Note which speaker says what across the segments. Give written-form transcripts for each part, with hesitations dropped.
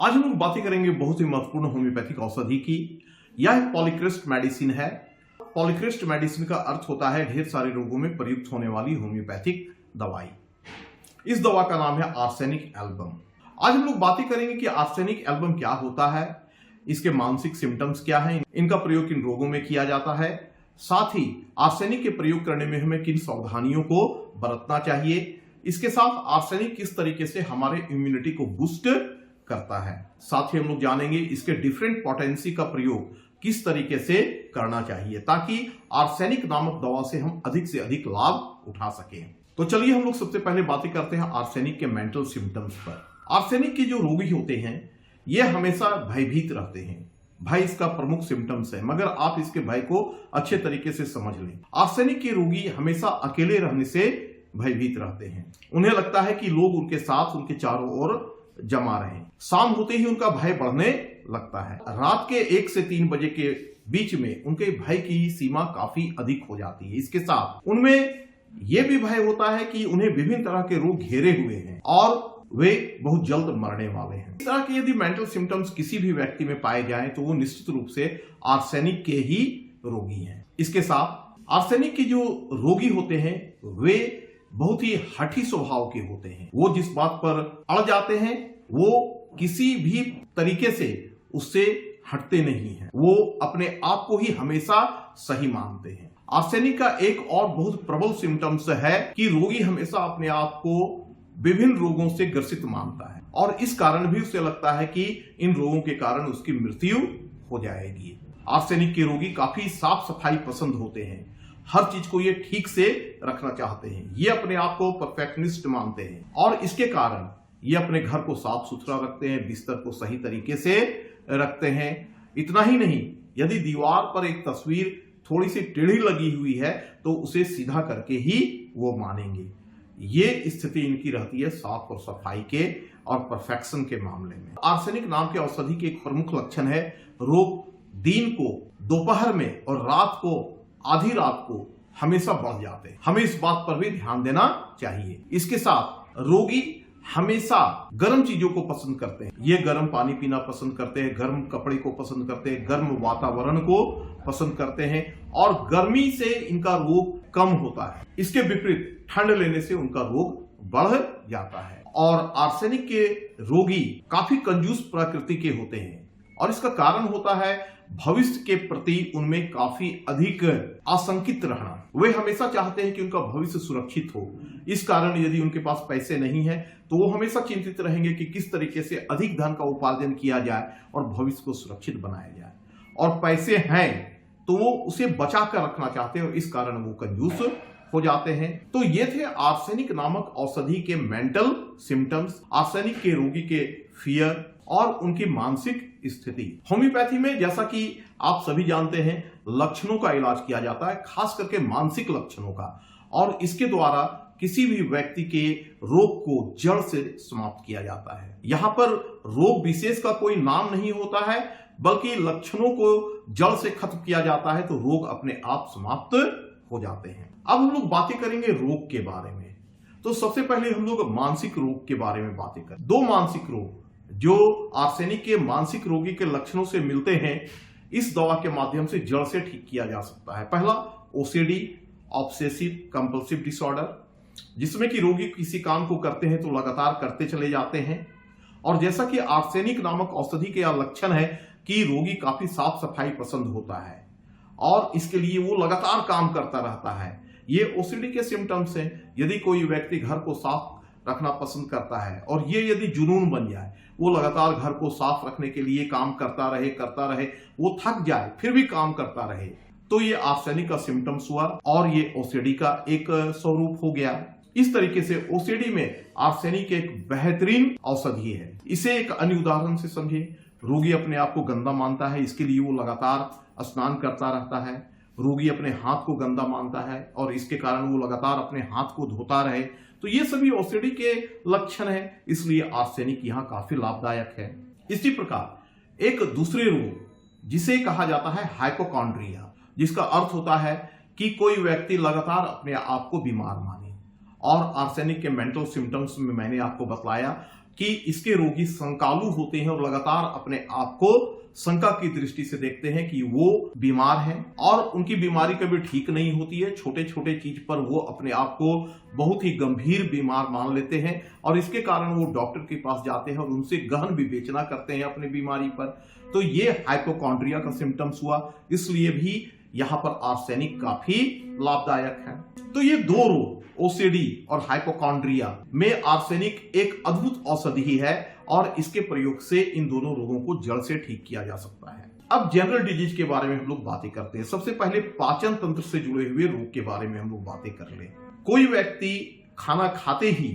Speaker 1: आज हम लोग बातें करेंगे बहुत ही महत्वपूर्ण होम्योपैथिक औषधि की। यह एक पॉलीक्रिस्ट मेडिसिन है। पॉलीक्रिस्ट मेडिसिन का अर्थ होता है ढेर सारे रोगों में प्रयुक्त होने वाली होम्योपैथिक दवाई। इस दवा का नाम है आर्सेनिक एल्बम। आज हम लोग बातें करेंगे कि आर्सेनिक एल्बम क्या होता है, इसके मानसिक सिम्टम्स क्या हैं, इनका प्रयोग किन रोगों में किया जाता है, साथ ही आर्सेनिक के प्रयोग करने में हमें किन सावधानियों को बरतना चाहिए, इसके साथ आर्सेनिक किस तरीके से हमारे इम्यूनिटी को बूस्ट करता है। साथ ही हम लोग जानेंगे इसके डिफरेंट पोटेंसी का प्रयोग किस तरीके से करना चाहिए ताकि आर्सेनिक नामक दवा से हम अधिक से अधिक लाभ उठा सकें। तो चलिए हम लोग सबसे पहले बातें करते हैं आर्सेनिक के मेंटल सिम्टम्स पर। आर्सेनिक के जो रोगी होते हैं ये हमेशा भयभीत रहते हैं। भय इसका प्रमुख सिम्टम्स है, मगर आप इसके भय को अच्छे तरीके से समझ लें। आर्सेनिक के रोगी हमेशा अकेले रहने से भयभीत रहते हैं। उन्हें लगता है कि लोग उनके साथ उनके चारों ओर जमा रहे। शाम होते ही उनका भय बढ़ने लगता है। रात के 1 से 3 बजे के बीच में उनके भय की सीमा काफी अधिक हो जाती है। इसके साथ उनमें यह भी भय होता है कि उन्हें विभिन्न तरह के रोग घेरे हुए हैं और वे बहुत जल्द मरने वाले हैं। इस तरह के यदि मेंटल सिम्टम्स किसी भी व्यक्ति में पाए जाएं तो वो निश्चित रूप से आर्सेनिक के ही रोगी हैं। इसके साथ आर्सेनिक के जो रोगी होते हैं वे बहुत ही हठी स्वभाव के होते हैं। वो जिस बात पर अड़ जाते हैं वो किसी भी तरीके से उससे हटते नहीं हैं। वो अपने आप को ही हमेशा सही मानते हैं। आर्सेनिक का एक और बहुत प्रबल सिम्टम्स है कि रोगी हमेशा अपने आप को विभिन्न रोगों से ग्रसित मानता है और इस कारण भी उसे लगता है कि इन रोगों के कारण उसकी मृत्यु हो जाएगी। आर्सेनिक के रोगी काफी साफ सफाई पसंद होते हैं। हर चीज को ये ठीक से रखना चाहते हैं। ये अपने आप को परफेक्शनिस्ट मानते हैं और इसके कारण ये अपने घर को साफ सुथरा रखते हैं, बिस्तर को सही तरीके से रखते हैं। इतना ही नहीं, यदि दीवार पर एक तस्वीर थोड़ी सी टेढ़ी लगी हुई है तो उसे सीधा करके ही वो मानेंगे। ये स्थिति इनकी रहती है साफ और सफाई के और परफेक्शन के मामले में। आर्सेनिक नाम के औषधि के एक प्रमुख लक्षण है रोग दिन को, दोपहर में और रात को, आधी रात को हमेशा बढ़ जाते हैं। हमें इस बात पर भी ध्यान देना चाहिए। इसके साथ रोगी हमेशा गर्म चीजों को पसंद करते हैं। ये गर्म पानी पीना पसंद करते हैं, गर्म कपड़े को पसंद करते हैं, गर्म वातावरण को पसंद करते हैं और गर्मी से इनका रोग कम होता है। इसके विपरीत ठंड लेने से उनका रोग बढ़ जाता है। और आर्सेनिक के रोगी काफी कंजूस प्रकृति के होते हैं और इसका कारण होता है भविष्य के प्रति उनमें काफी अधिक आशंकित रहना। वे हमेशा चाहते हैं कि उनका भविष्य सुरक्षित हो। इस कारण यदि उनके पास पैसे नहीं है तो वो हमेशा चिंतित रहेंगे कि किस तरीके से अधिक धन का उपार्जन किया जाए और भविष्य को सुरक्षित बनाया जाए। और पैसे हैं तो वो उसे बचा कर रखना चाहते हैं और इस कारण वो कंजूस हो जाते हैं। तो ये थे आर्सेनिक नामक औषधि के मेंटल सिम्टम्स, आर्सेनिक के रोगी के फियर और उनकी मानसिक स्थिति। होम्योपैथी में जैसा कि आप सभी जानते हैं लक्षणों का इलाज किया जाता है, खास करके मानसिक लक्षणों का, और इसके द्वारा किसी भी व्यक्ति के रोग को जड़ से समाप्त किया जाता है। यहाँ पर रोग विशेष का कोई नाम नहीं होता है बल्कि लक्षणों को जड़ से खत्म किया जाता है तो रोग अपने आप समाप्त हो जाते हैं। अब हम लोग बातें करेंगे रोग के बारे में। तो सबसे पहले हम लोग मानसिक रोग के बारे में बातें करें। 2 मानसिक रोग जो आर्सेनिक के मानसिक रोगी के लक्षणों से मिलते हैं इस दवा के माध्यम से जड़ से ठीक किया जा सकता है। पहला ओसीडी, ऑब्सेसिव कंपल्सिव डिसऑर्डर, जिसमें कि रोगी किसी काम को करते हैं तो लगातार करते चले जाते हैं। और जैसा कि आर्सेनिक नामक औषधि के यह लक्षण है कि रोगी काफी साफ सफाई पसंद होता है और इसके लिए वो लगातार काम करता रहता है। ये ओसीडी के सिम्टम्स हैं। यदि कोई व्यक्ति घर को साफ रखना पसंद करता है और ये यदि जुनून बन जाए, वो लगातार घर को साफ रखने के लिए काम करता रहे, वो थक जाए फिर भी काम करता रहे, तो ये आर्सेनिक का सिम्टम्स हुआ और ये ओसीडी का एक स्वरूप हो गया। इस तरीके से ओसीडी में आर्सेनिक एक बेहतरीन औषधि है। इसे एक अन्य उदाहरण से समझे। रोगी अपने आप को गंदा मानता है, इसके लिए वो लगातार स्नान करता रहता है। रोगी अपने हाथ को गंदा मानता है और इसके कारण वो लगातार अपने हाथ को धोता रहे। तो ये सभी ओसीडी के लक्षण है, इसलिए आर्सेनिक यहाँ काफी लाभदायक है। इसी प्रकार एक दूसरे रोग जिसे कहा जाता है हाइपोकॉन्ड्रिया, जिसका अर्थ होता है कि कोई व्यक्ति लगातार अपने आप को बीमार माने। और आर्सेनिक के मेंटल सिम्टम्स में मैंने आपको बतलाया कि इसके रोगी शंकालु होते हैं और लगातार अपने आप को शंका की दृष्टि से देखते हैं कि वो बीमार हैं और उनकी बीमारी कभी ठीक नहीं होती है। छोटे छोटे चीज पर वो अपने आप को बहुत ही गंभीर बीमार मान लेते हैं और इसके कारण वो डॉक्टर के पास जाते हैं और उनसे गहन विवेचना करते हैं अपनी बीमारी पर। तो ये हाइपोकॉन्ड्रिया का सिम्टम्स हुआ, इसलिए भी यहाँ पर आर्सेनिक काफी लाभदायक है। तो ये दो रोग ओसीडी और हाइपोकॉन्ड्रिया में आर्सेनिक एक अद्भुत औषधि है और इसके प्रयोग से इन दोनों रोगों को जड़ से ठीक किया जा सकता है। अब जनरल डिजीज के बारे में हम लोग बातें करते हैं। सबसे पहले पाचन तंत्र से जुड़े हुए रोग के बारे में हम लोग बातें कर ले। कोई व्यक्ति खाना खाते ही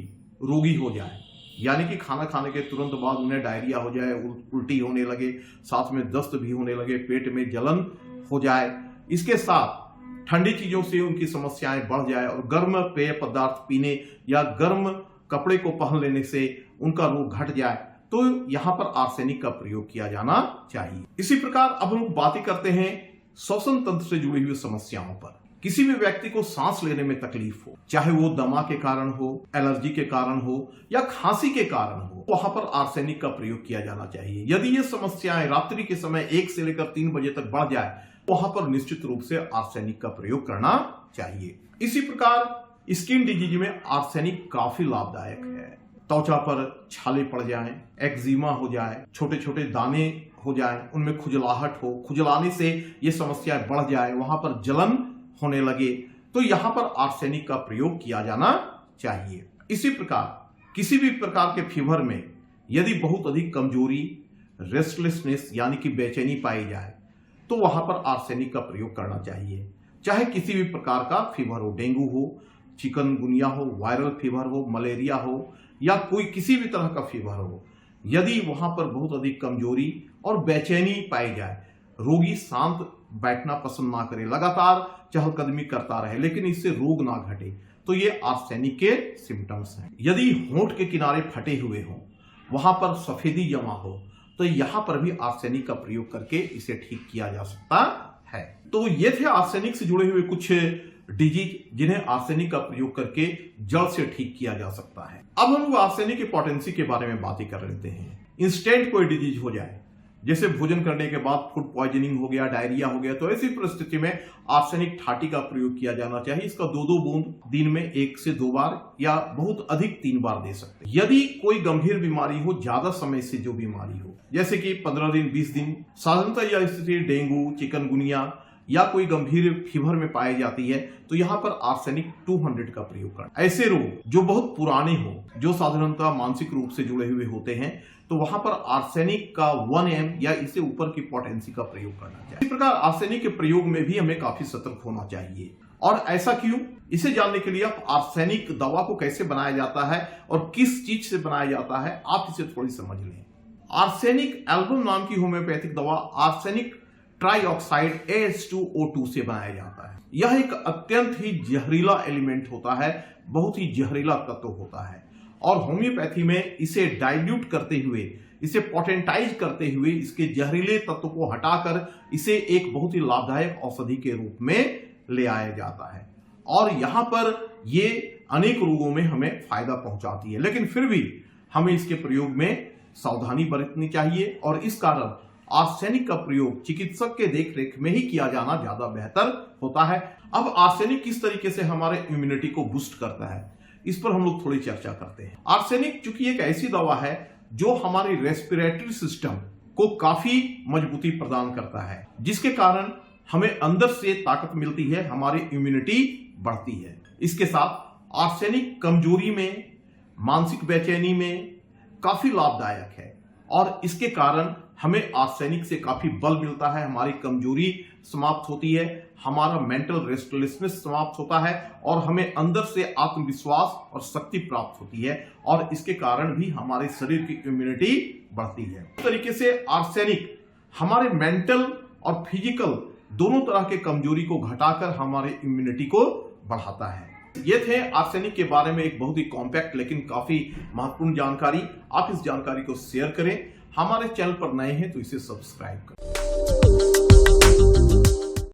Speaker 1: रोगी हो जाए, यानी कि खाना खाने के तुरंत बाद उन्हें डायरिया हो जाए, उल्टी होने लगे, साथ में दस्त भी होने लगे, पेट में जलन हो जाए, इसके साथ ठंडी चीजों से उनकी समस्याएं बढ़ जाए और गर्म पेय पदार्थ पीने या गर्म कपड़े को पहन लेने से उनका रोग घट जाए, तो यहां पर आर्सेनिक का प्रयोग किया जाना चाहिए। इसी प्रकार अब हम बातें करते हैं श्वसन तंत्र से जुड़ी हुई समस्याओं पर। किसी भी व्यक्ति को सांस लेने में तकलीफ हो, चाहे वो दमा के कारण हो, एलर्जी के कारण हो या खांसी के कारण हो, वहां पर आर्सेनिक का प्रयोग किया जाना चाहिए। यदि ये समस्याएं रात्रि के समय 1 से लेकर 3 बजे तक बढ़ जाए, वहां पर निश्चित रूप से आर्सेनिक का प्रयोग करना चाहिए। इसी प्रकार स्किन डिजीज में आर्सेनिक काफी लाभदायक है। त्वचा पर छाले पड़ जाएं, एक्जिमा हो जाए, छोटे छोटे दाने हो जाएं, उनमें खुजलाहट हो, खुजलाने से ये समस्याएं बढ़ जाए, वहां पर जलन होने लगे, तो यहां पर आर्सेनिक का प्रयोग किया जाना चाहिए। इसी प्रकार किसी भी प्रकार के फीवर में यदि बहुत अधिक कमजोरी, रेस्टलेसनेस यानी कि बेचैनी पाई जाए, तो वहां पर आर्सेनिक का प्रयोग करना चाहिए। चाहे किसी भी प्रकार का फीवर हो, डेंगू हो, चिकनगुनिया हो, वायरल फीवर हो, मलेरिया हो या कोई किसी भी तरह का फीवर हो, यदि वहां पर बहुत अधिक कमजोरी और बेचैनी पाई जाए, रोगी शांत बैठना पसंद ना करे, लगातार चहलकदमी करता रहे लेकिन इससे रोग ना घटे, तो ये आर्सेनिक के सिम्टम्स हैं। यदि होंठ के किनारे फटे हुए हों, वहां पर सफेदी जमा हो, तो यहां पर भी आर्सेनिक का प्रयोग करके इसे ठीक किया जा सकता है। तो ये थे आर्सेनिक से जुड़े हुए कुछ डिजीज जिन्हें आर्सेनिक का प्रयोग करके जड़ से ठीक किया जा सकता है। अब हम लोग आर्सेनिक की पोटेंसी के बारे में बातें कर लेते हैं। इंस्टेंट कोई डिजीज हो जाए, जैसे भोजन करने के बाद फूड पॉइजनिंग हो गया, डायरिया हो गया, तो ऐसी परिस्थिति में आर्सेनिक ठाटी का प्रयोग किया जाना चाहिए। इसका 2-2 बूंद दिन में 1 से 2 बार या बहुत अधिक 3 बार दे सकते हैं। यदि कोई गंभीर बीमारी हो, ज्यादा समय से जो बीमारी हो, जैसे कि 15 दिन 20 दिन, साधारणतः यह स्थिति डेंगू, चिकनगुनिया या कोई गंभीर फीवर में पाई जाती है, तो यहाँ पर आर्सेनिक 200 का प्रयोग करना। ऐसे रोग जो बहुत पुराने हो, जो साधारणतः मानसिक रूप से जुड़े हुए होते हैं, तो वहां पर आर्सेनिक का 1 mg या इससे ऊपर की पोटेंसी का प्रयोग करना चाहिए। इसी प्रकार आर्सेनिक के प्रयोग में भी हमें काफी सतर्क होना चाहिए। और ऐसा क्यों, इसे जानने के लिए आप आर्सेनिक दवा को कैसे बनाया जाता है और किस चीज से बनाया जाता है, आप इसे थोड़ी समझ लें। आर्सेनिक एल्बम नाम की होम्योपैथिक दवा आर्सेनिक ट्राइऑक्साइड AH2O2 से बनाया जाता है। यह एक अत्यंत ही जहरीला एलिमेंट होता है, बहुत ही जहरीला तत्व होता है और होम्योपैथी में इसे डाइल्यूट करते हुए, इसे पोटेंटाइज करते हुए, इसके जहरीले तत्व को हटाकर इसे एक बहुत ही लाभदायक औषधि के रूप में ले आया जाता है और यहां पर ये अनेक रोगों में हमें फायदा पहुंचाती है। लेकिन फिर भी हमें इसके प्रयोग में सावधानी बरतनी चाहिए और इस कारण आर्सेनिक का प्रयोग चिकित्सक के देखरेख में ही किया जाना ज्यादा बेहतर होता है। अब आर्सेनिक किस तरीके से हमारे इम्यूनिटी को बूस्ट करता है, इस पर हम लोग थोड़ी चर्चा करते हैं। आर्सेनिक चूंकि एक ऐसी दवा है जो हमारी रेस्पिरेटरी सिस्टम को काफी मजबूती प्रदान करता है, जिसके कारण हमें अंदर से ताकत मिलती है, हमारी इम्यूनिटी बढ़ती है। इसके साथ आर्सेनिक कमजोरी में, मानसिक बेचैनी में काफी लाभदायक है और इसके कारण हमें आर्सेनिक से काफी बल मिलता है, हमारी कमजोरी समाप्त होती है, हमारा मेंटल रेस्टलेसनेस समाप्त होता है और हमें अंदर से आत्मविश्वास और शक्ति प्राप्त होती है और इसके कारण भी हमारे शरीर की इम्यूनिटी बढ़ती है। इस तरीके से आर्सेनिक हमारे मेंटल और फिजिकल दोनों तरह के कमजोरी को घटाकर हमारे इम्यूनिटी को बढ़ाता है। ये थे आर्सेनिक के बारे में एक बहुत ही कॉम्पैक्ट लेकिन काफी महत्वपूर्ण जानकारी। आप इस जानकारी को शेयर करें। हमारे चैनल पर नए हैं तो इसे सब्सक्राइब करें।